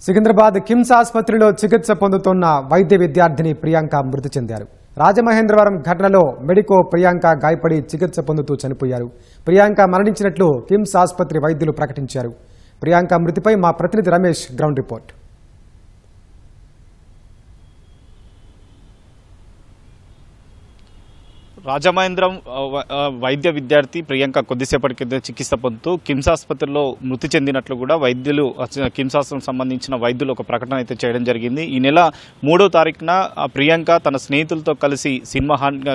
సికింద్రాబాద్ కిమ్స్ ఆసుపత్రిలో చికిత్స పొందుతున్న వైద్య విద్యార్థిని ప్రియాంక మృతి చెందారు. రాజమహేంద్రవరం ఘటనలో మెడికో ప్రియాంక గాయపడి చికిత్స పొందుతూ చనిపోయారు. ప్రియాంక మరణించినట్లు కిమ్స్ ఆసుపత్రి వైద్యులు ప్రకటించారు. ప్రియాంక మృతిపై మా ప్రతినిధి రమేష్ గ్రౌండ్ రిపోర్ట్. రాజమహేంద్రం వైద్య విద్యార్థి ప్రియాంక కొద్దిసేపటి కింద చికిత్స పొందుతూ కిమ్స్ ఆసుపత్రిలో మృతి చెందినట్లు కూడా వైద్యులు కిమ్స్ ఆసుపత్రికి సంబంధించిన వైద్యులు ఒక ప్రకటన అయితే చేయడం జరిగింది. ఈ నెల 3వ తారీఖున ప్రియాంక తన స్నేహితులతో కలిసి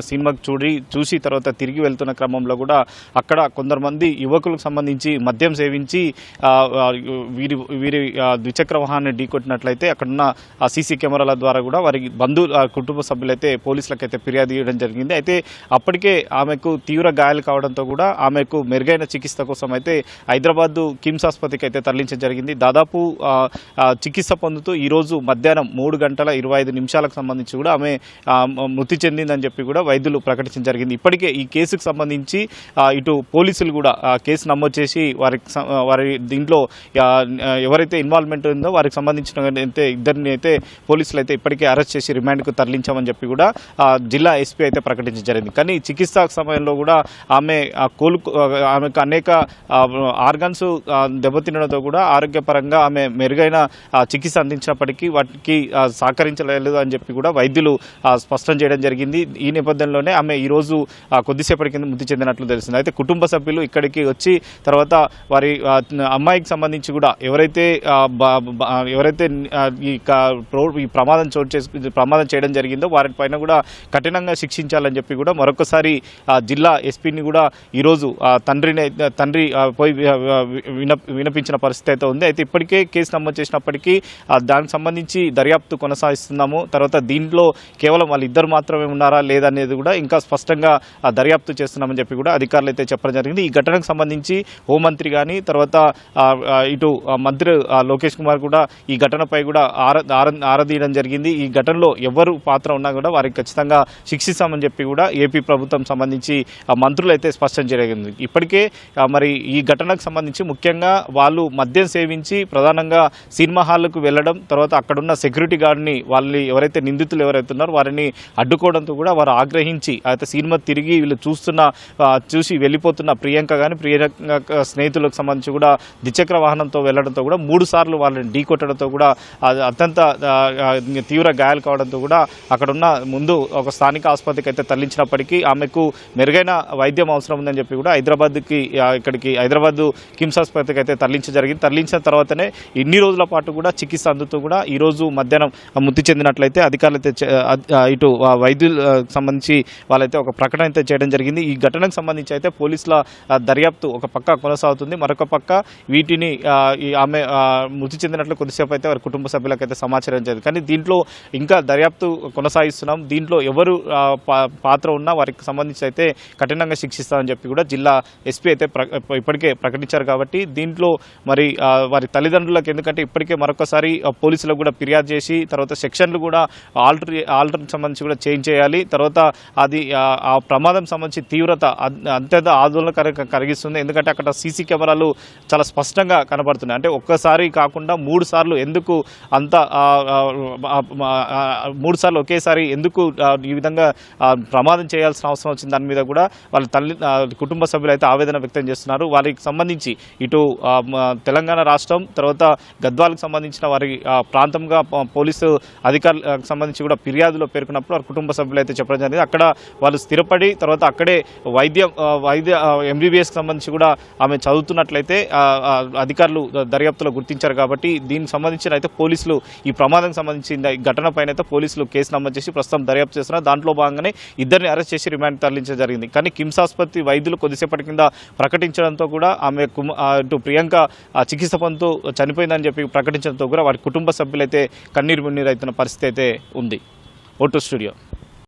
సినిమాకు చూసి తర్వాత తిరిగి వెళ్తున్న క్రమంలో కూడా అక్కడ కొందరు యువకులకు సంబంధించి మద్యం సేవించి వీరి ద్విచక్ర వాహనాన్ని ఢీకొట్టినట్లయితే అక్కడున్న సీసీ కెమెరాల ద్వారా కూడా వారి కుటుంబ సభ్యులైతే పోలీసులకైతే ఫిర్యాదు చేయడం జరిగింది. అయితే అప్పటికే ఆమెకు తీవ్ర గాయాలు కావడంతో కూడా ఆమెకు మెరుగైన చికిత్స కోసం అయితే హైదరాబాద్ కిమ్స్ ఆసుపత్రికి అయితే తరలించడం జరిగింది. దాదాపు చికిత్స పొందుతూ ఈరోజు మధ్యాహ్నం 3:25 సంబంధించి కూడా ఆమె మృతి చెందిందని చెప్పి కూడా వైద్యులు ప్రకటించడం జరిగింది. ఇప్పటికే ఈ కేసుకు సంబంధించి ఇటు పోలీసులు కూడా కేసు నమోదు చేసి వారి దీంట్లో ఎవరైతే ఇన్వాల్వ్మెంట్ ఉందో వారికి సంబంధించిన ఇద్దరిని అయితే పోలీసులు అయితే ఇప్పటికే అరెస్ట్ చేసి రిమాండ్కు తరలించామని చెప్పి కూడా జిల్లా ఎస్పీ అయితే ప్రకటించడం జరిగింది. కానీ చికిత్స సమయంలో కూడా ఆమెకు అనేక ఆర్గన్స్ దెబ్బతినడంతో కూడా ఆరోగ్యపరంగా ఆమె మెరుగైన చికిత్స అందించినప్పటికీ వాటికి సహకరించలేదు అని చెప్పి కూడా వైద్యులు స్పష్టం చేయడం జరిగింది. ఈ నేపథ్యంలోనే ఆమె ఈరోజు కొద్దిసేపటి కింద మృతి చెందినట్లు తెలిసింది. అయితే కుటుంబ సభ్యులు ఇక్కడికి వచ్చి తర్వాత వారి అమ్మాయికి సంబంధించి కూడా ఎవరైతే ఈ ప్రమాదం చేయడం జరిగిందో వారిపైన కూడా కఠినంగా శిక్షించాలని చెప్పి కూడా మరొకసారి జిల్లా ఎస్పీని కూడా ఈరోజు తండ్రి పోయి వినిపించిన పరిస్థితి అయితే ఉంది. అయితే ఇప్పటికే కేసు నమోదు చేసినప్పటికీ దానికి సంబంధించి దర్యాప్తు కొనసాగిస్తున్నాము. తర్వాత దీంట్లో కేవలం వాళ్ళిద్దరు మాత్రమే ఉన్నారా లేదనేది కూడా ఇంకా స్పష్టంగా దర్యాప్తు చేస్తున్నామని చెప్పి కూడా అధికారులు అయితే చెప్పడం జరిగింది. ఈ ఘటనకు సంబంధించి హోంమంత్రి కానీ తర్వాత ఇటు మంత్రి లోకేష్ కుమార్ కూడా ఈ ఘటనపై కూడా ఆరాధీయడం జరిగింది. ఈ ఘటనలో ఎవరు పాత్ర ఉన్నా కూడా వారికి ఖచ్చితంగా శిక్షిస్తామని చెప్పి కూడా ఏపీ ప్రభుత్వం సంబంధించి మంత్రులు అయితే స్పష్టం జరిగింది. ఇప్పటికే మరి ఈ ఘటనకు సంబంధించి ముఖ్యంగా వాళ్ళు మద్యం సేవించి ప్రధానంగా సినిమా హాల్కు వెళ్ళడం, తర్వాత అక్కడున్న సెక్యూరిటీ గార్డ్ని ఎవరైతే నిందితులు ఎవరైతే ఉన్నారో వారిని అడ్డుకోవడంతో కూడా వారు ఆగ్రహించి అయితే సినిమా తిరిగి వీళ్ళు చూసి వెళ్ళిపోతున్న ప్రియాంక కానీ ప్రియాంక స్నేహితులకు సంబంధించి కూడా ద్విచక్ర వాహనంతో వెళ్లడంతో కూడా 3 సార్లు వాళ్ళని ఢీకొట్టడంతో కూడా అత్యంత తీవ్ర గాయాలు కావడంతో కూడా అక్కడున్న ముందు ఒక స్థానిక ఆసుపత్రికి అయితే తరలించినప్పటికీ ఆమెకు మెరుగైన వైద్యం అవసరం ఉందని చెప్పి కూడా హైదరాబాద్ కిమ్స్ ఆసుపత్రికి అయితే తరలించిన తర్వాతనే ఇన్ని రోజుల పాటు కూడా చికిత్స అందుతూ కూడా ఈరోజు మధ్యాహ్నం మృతి చెందినట్లయితే అధికారులు అయితే ఇటు వైద్యులకు సంబంధించి వాళ్ళైతే ఒక ప్రకటన అయితే చేయడం జరిగింది. ఈ ఘటనకు సంబంధించి అయితే పోలీసుల దర్యాప్తు ఒక పక్క కొనసాగుతుంది. మరొక పక్క వీటిని ఆమె మృతి చెందినట్లు కొద్దిసేపు అయితే వారి కుటుంబ సభ్యులకు అయితే సమాచారం జరిగింది. కానీ దీంట్లో ఇంకా దర్యాప్తు కొనసాగిస్తున్నాం. దీంట్లో ఎవరు పాత్ర ఉన్నా వారికి సంబంధించి అయితే కఠినంగా శిక్షిస్తామని చెప్పి కూడా జిల్లా ఎస్పీ అయితే ఇప్పటికే ప్రకటించారు. కాబట్టి దీంట్లో మరి వారి తల్లిదండ్రులకు ఎందుకంటే ఇప్పటికే మరొకసారి పోలీసులకు కూడా ఫిర్యాదు చేసి తర్వాత సెక్షన్లు కూడా ఆల్టర్ సంబంధించి కూడా చేంజ్ చేయాలి. తర్వాత అది ఆ ప్రమాదం సంబంధించి తీవ్రత అత్యంత ఆందోళన కలిగిస్తుంది. ఎందుకంటే అక్కడ సీసీ కెమెరాలు చాలా స్పష్టంగా కనబడుతున్నాయి. అంటే ఒక్కసారి కాకుండా 3 సార్లు ఎందుకు అంత 3 సార్లు ఒకేసారి ఎందుకు ఈ విధంగా ప్రమాదం చేయాల్సిన అవసరం వచ్చింది దాని మీద కూడా వాళ్ళ కుటుంబ సభ్యులు అయితే ఆవేదన వ్యక్తం చేస్తున్నారు. వారికి సంబంధించి ఇటు తెలంగాణ రాష్ట్రం తర్వాత గద్వాలకు సంబంధించిన వారి ప్రాంతంగా పోలీసు అధికారులకు సంబంధించి కూడా ఫిర్యాదులో పేర్కొన్నప్పుడు వారి కుటుంబ సభ్యులు అయితే చెప్పడం జరిగింది. అక్కడ వాళ్ళు స్థిరపడి తర్వాత అక్కడే వైద్య ఎంబీబీఎస్కి సంబంధించి కూడా ఆమె చదువుతున్నట్లయితే అధికారులు దర్యాప్తులో గుర్తించారు. కాబట్టి దీనికి సంబంధించిన అయితే పోలీసులు ఈ ప్రమాదం సంబంధించిన ఘటన పైన అయితే పోలీసులు కేసు నమోదు చేసి ప్రస్తుతం దర్యాప్తు చేస్తున్నారు. దాంట్లో భాగంగానే ఇద్దరిని అరెస్ట్ చేసి రిమాండ్ తరలించడం జరిగింది. కానీ కిమ్స్ ఆసుపత్రి వైద్యులు కొద్దిసేపటి కింద ప్రకటించడంతో కూడా ఆమె ప్రియాంక చికిత్స పొందుతూ చనిపోయిందని చెప్పి ప్రకటించడంతో కూడా వారి కుటుంబ సభ్యులైతే కన్నీరు మున్నీరు అవుతున్న పరిస్థితి అయితే ఉంది. Vote studio.